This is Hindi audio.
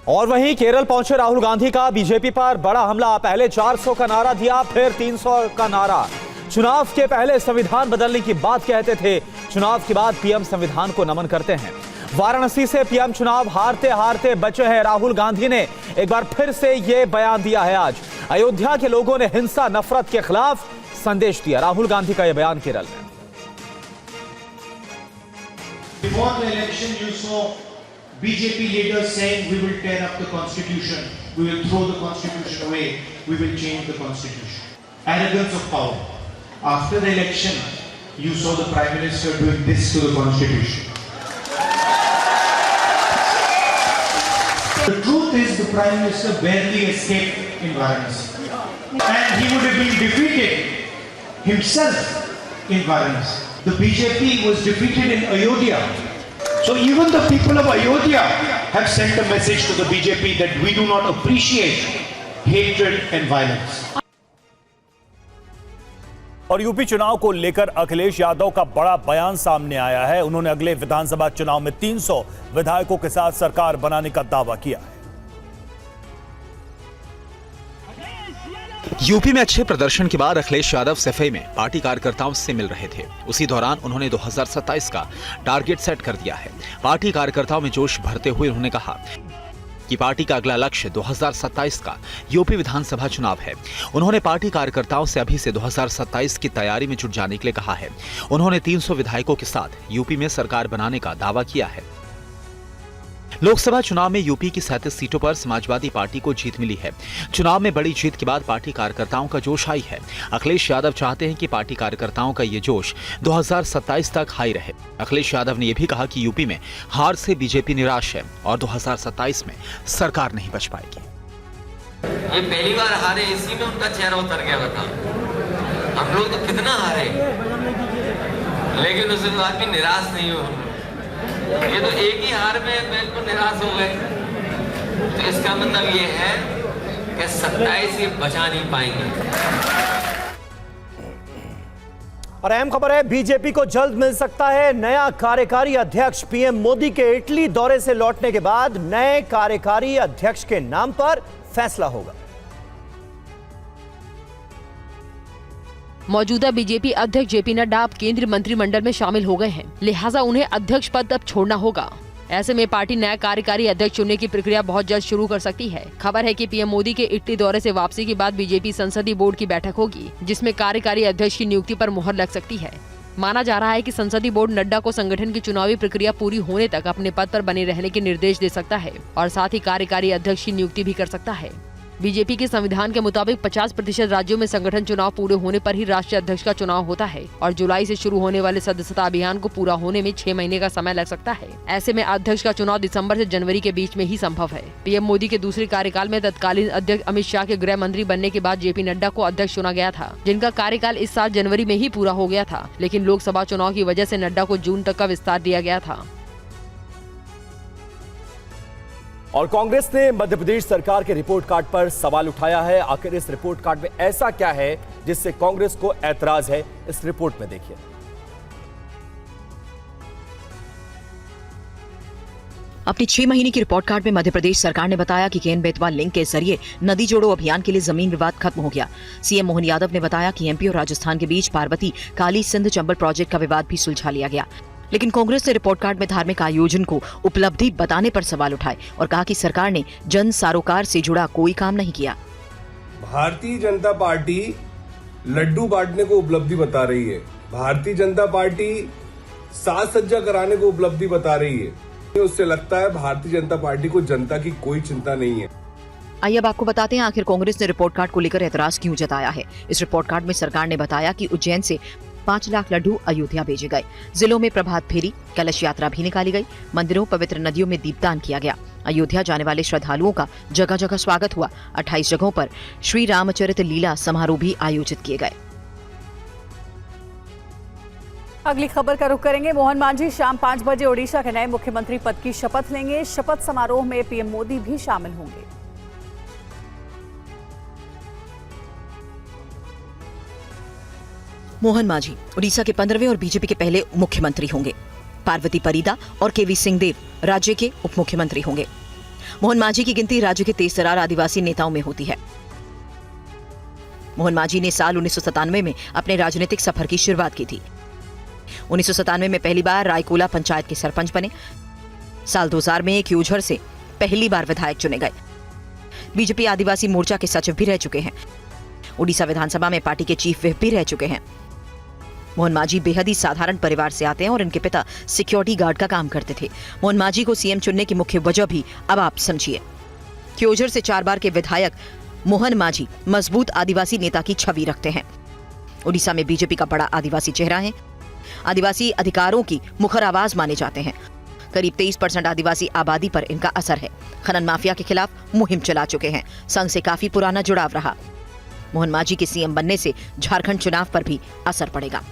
और वहीं केरल पहुंचे राहुल गांधी का बीजेपी पर बड़ा हमला। पहले 400 का नारा दिया, फिर 300 का नारा। चुनाव के पहले संविधान बदलने की बात कहते थे, चुनाव के बाद पीएम संविधान को नमन करते हैं। वाराणसी से पीएम चुनाव हारते हारते बचे हैं राहुल गांधी ने एक बार फिर से यह बयान दिया है। आज अयोध्या के लोगों ने हिंसा नफरत के खिलाफ संदेश दिया। राहुल गांधी का यह बयान केरल में। Before the election, you saw BJP leaders saying we will tear up the constitution, we will throw the constitution away, we will change the constitution. Arrogance of power. After the election, you saw the Prime Minister doing this to the constitution. The truth is the Prime Minister barely escaped in Varanasi. And he would have been defeated himself in Varanasi. The BJP was defeated in Ayodhya. So even the people of Ayodhya have sent a message to the BJP that we do not appreciate hatred and violence. और यूपी चुनाव को लेकर अखिलेश यादव का बड़ा बयान सामने आया है। उन्होंने अगले विधानसभा चुनाव में 300 विधायकों के साथ सरकार बनाने का दावा किया है। यूपी में अच्छे प्रदर्शन के बाद अखिलेश यादव सफाई में पार्टी कार्यकर्ताओं से मिल रहे थे। उसी दौरान उन्होंने 2027 का टारगेट सेट कर दिया है। पार्टी कार्यकर्ताओं में जोश भरते हुए उन्होंने कहा कि पार्टी का अगला लक्ष्य 2027 का यूपी विधानसभा चुनाव है। उन्होंने पार्टी कार्यकर्ताओं से अभी से 2027 की तैयारी में जुट जाने के लिए कहा है। उन्होंने 300 विधायकों के साथ यूपी में सरकार बनाने का दावा किया है। लोकसभा चुनाव में यूपी की 37 सीटों पर समाजवादी पार्टी को जीत मिली है। चुनाव में बड़ी जीत के बाद पार्टी कार्यकर्ताओं का जोश आई है। अखिलेश यादव चाहते हैं कि पार्टी कार्यकर्ताओं का ये जोश 2027 तक हाई रहे। अखिलेश यादव ने यह भी कहा कि यूपी में हार से बीजेपी निराश है और 2027 में सरकार नहीं बच पाएगी। ये पहली बार हारे, इसी में उनका चेहरा उतर गया। बता, हम लोग तो कितना हारे, लेकिन उसके बाद भी निराश नहीं हो। ये तो एक ही हार में बिल्कुल निराश हो गए। तो इसका मतलब ये है कि 27 ये बचा नहीं पाएंगे। और अहम खबर है, बीजेपी को जल्द मिल सकता है नया कार्यकारी अध्यक्ष। पीएम मोदी के इटली दौरे से लौटने के बाद नए कार्यकारी अध्यक्ष के नाम पर फैसला होगा। मौजूदा बीजेपी अध्यक्ष जेपी नड्डा अब केंद्रीय मंत्रिमंडल में शामिल हो गए हैं, लिहाजा उन्हें अध्यक्ष पद अब छोड़ना होगा। ऐसे में पार्टी नया कार्यकारी अध्यक्ष चुनने की प्रक्रिया बहुत जल्द शुरू कर सकती है। खबर है कि पीएम मोदी के इटली दौरे से वापसी के बाद बीजेपी संसदीय बोर्ड की बैठक होगी, जिसमें कार्यकारी अध्यक्ष की नियुक्ति पर मुहर लग सकती है। माना जा रहा है कि संसदीय बोर्ड नड्डा को संगठन की चुनावी प्रक्रिया पूरी होने तक अपने पद पर बने रहने के निर्देश दे सकता है और साथ ही कार्यकारी अध्यक्ष की नियुक्ति भी कर सकता है। बीजेपी के संविधान के मुताबिक 50% राज्यों में संगठन चुनाव पूरे होने पर ही राष्ट्रीय अध्यक्ष का चुनाव होता है और जुलाई से शुरू होने वाले सदस्यता अभियान को पूरा होने में 6 महीने का समय लग सकता है। ऐसे में अध्यक्ष का चुनाव दिसंबर से जनवरी के बीच में ही संभव है। पीएम मोदी के दूसरे कार्यकाल में तत्कालीन अध्यक्ष अमित शाह के गृह मंत्री बनने के बाद जेपी नड्डा को अध्यक्ष चुना गया था, जिनका कार्यकाल इस साल जनवरी में ही पूरा हो गया था। लेकिन लोकसभा चुनाव की वजह से नड्डा को जून तक का विस्तार दिया गया था। और कांग्रेस ने मध्य प्रदेश सरकार के रिपोर्ट कार्ड पर सवाल उठाया है। आखिर इस रिपोर्ट कार्ड में ऐसा क्या है जिससे कांग्रेस को ऐतराज है, इस रिपोर्ट में देखिए। अपनी 6 महीने की रिपोर्ट कार्ड में मध्य प्रदेश सरकार ने बताया कि केन बेतवा लिंक के जरिए नदी जोड़ो अभियान के लिए जमीन विवाद खत्म हो गया। सीएम मोहन यादव ने बताया कि एमपी और राजस्थान के बीच पार्वती काली सिंध चंबल प्रोजेक्ट का विवाद भी सुलझा लिया गया। लेकिन कांग्रेस ने रिपोर्ट कार्ड में धार्मिक आयोजन को उपलब्धि बताने पर सवाल उठाए और कहा कि सरकार ने जन सरोकार से जुड़ा कोई काम नहीं किया। भारतीय जनता पार्टी लड्डू बांटने को उपलब्धि बता रही है, भारतीय जनता पार्टी साज सज्जा कराने को उपलब्धि बता रही है। उससे लगता है भारतीय जनता पार्टी को जनता की कोई चिंता नहीं है। आइए अब आपको बताते हैं आखिर कांग्रेस ने रिपोर्ट कार्ड को लेकर ऐतराज क्यों जताया है। इस रिपोर्ट कार्ड में सरकार ने बताया कि उज्जैन से 5 लाख लड्डू अयोध्या भेजे गए। जिलों में प्रभात फेरी, कलश यात्रा भी निकाली गई। मंदिरों, पवित्र नदियों में दीपदान किया गया। अयोध्या जाने वाले श्रद्धालुओं का जगह जगह स्वागत हुआ। 28 जगहों पर श्री रामचरित लीला समारोह भी आयोजित किए गए। अगली खबर का रुख करेंगे। मोहन मांझी शाम 5 बजे ओडिशा के नए मुख्यमंत्री पद की शपथ लेंगे। शपथ समारोह में पीएम मोदी भी शामिल होंगे। मोहन मांझी उड़ीसा के 15वें और बीजेपी के पहले मुख्यमंत्री होंगे। पार्वती परिदा और केवी सिंहदेव राज्य के उप मुख्यमंत्री होंगे। मोहन मांझी की गिनती राज्य के तेजतर्रार आदिवासी नेताओं में होती है। मोहन मांझी ने साल 1997 में अपने राजनीतिक सफर की शुरुआत की थी। 1997 में पहली बार रायकोला पंचायत के सरपंच बने। साल 2000 में क्यूझर से पहली बार विधायक चुने गए। बीजेपी आदिवासी मोर्चा के सचिव भी रह चुके हैं। उड़ीसा विधानसभा में पार्टी के चीफ व्हिप भी रह चुके हैं। मोहन मांझी बेहद ही साधारण परिवार से आते हैं और इनके पिता सिक्योरिटी गार्ड का काम करते थे। मोहन मांझी को सीएम चुनने की मुख्य वजह भी अब आप समझिए। क्योझर से 4 बार के विधायक मोहन मांझी मजबूत आदिवासी नेता की छवि रखते हैं। उड़ीसा में बीजेपी का बड़ा आदिवासी चेहरा है। आदिवासी अधिकारों की मुखर आवाज माने जाते हैं। करीब 23% आदिवासी आबादी पर इनका असर है। खनन माफिया के खिलाफ मुहिम चला चुके हैं। संघ से काफी पुराना जुड़ाव रहा। मोहन मांझी के सीएम बनने से झारखंड चुनाव पर भी असर पड़ेगा।